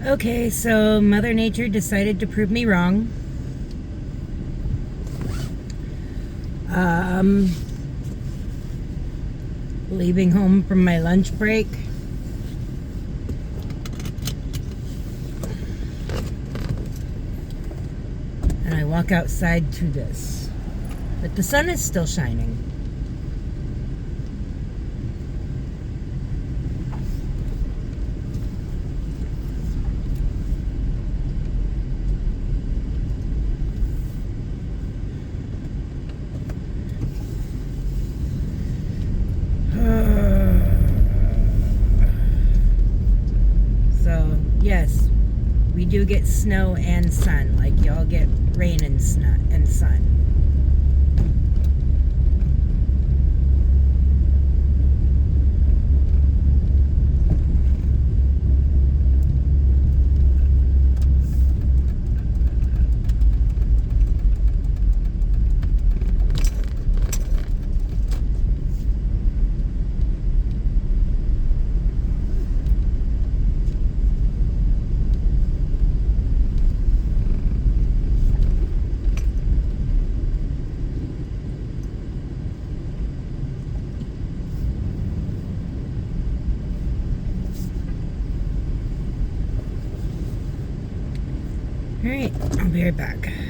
Okay, so Mother Nature decided to prove me wrong. Um, Leaving home from my lunch break. And I walk outside to this. But the sun is still shining. So, yes, we do get snow and sun, like y'all get rain and sun. All right, I'll be right back.